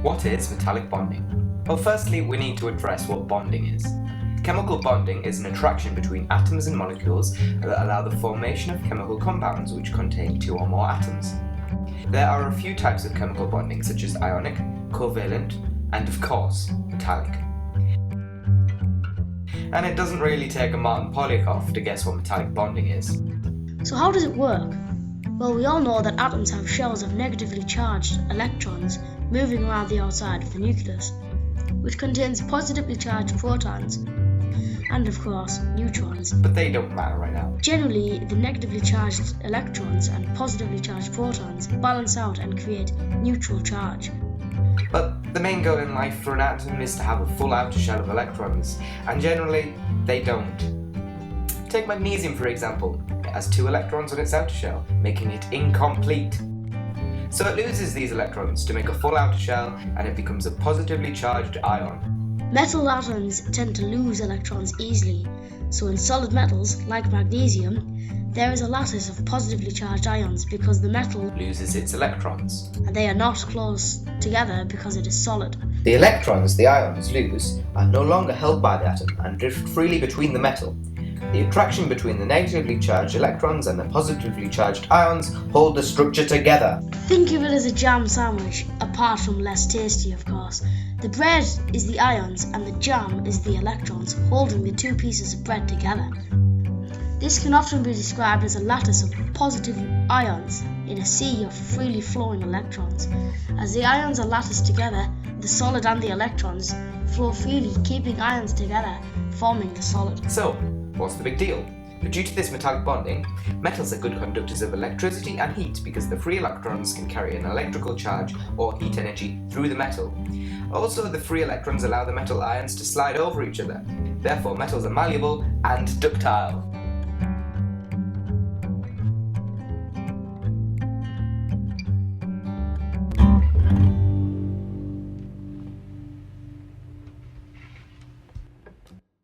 What is metallic bonding? Well, firstly, we need to address what bonding is. Chemical bonding is an attraction between atoms and molecules that allow the formation of chemical compounds which contain two or more atoms. There are a few types of chemical bonding, such as ionic, covalent, and of course, metallic. And it doesn't really take a Martin Polyakov to guess what metallic bonding is. So how does it work? Well, we all know that atoms have shells of negatively charged electrons moving around the outside of the nucleus, which contains positively charged protons and, of course, neutrons. But they don't matter right now. Generally, the negatively charged electrons and positively charged protons balance out and create neutral charge. But the main goal in life for an atom is to have a full outer shell of electrons, and generally, they don't. Take magnesium for example. It has 2 electrons on its outer shell, making it incomplete. So it loses these electrons to make a full outer shell, and it becomes a positively charged ion. Metal atoms tend to lose electrons easily, so in solid metals, like magnesium, there is a lattice of positively charged ions because the metal Loses its electrons. and they are not close together because it is solid. The electrons the ions lose are no longer held by the atom and drift freely between the metal. The attraction between the negatively charged electrons and the positively charged ions hold the structure together. Think of it as a jam sandwich, apart from less tasty, of course. The bread is the ions and the jam is the electrons holding the 2 pieces of bread together. This can often be described as a lattice of positive ions in a sea of freely flowing electrons. As the ions are latticed together, the solid and the electrons flow freely, keeping ions together, forming the solid. So, what's the big deal? Due to this metallic bonding, metals are good conductors of electricity and heat because the free electrons can carry an electrical charge or heat energy through the metal. Also, the free electrons allow the metal ions to slide over each other. Therefore, metals are malleable and ductile.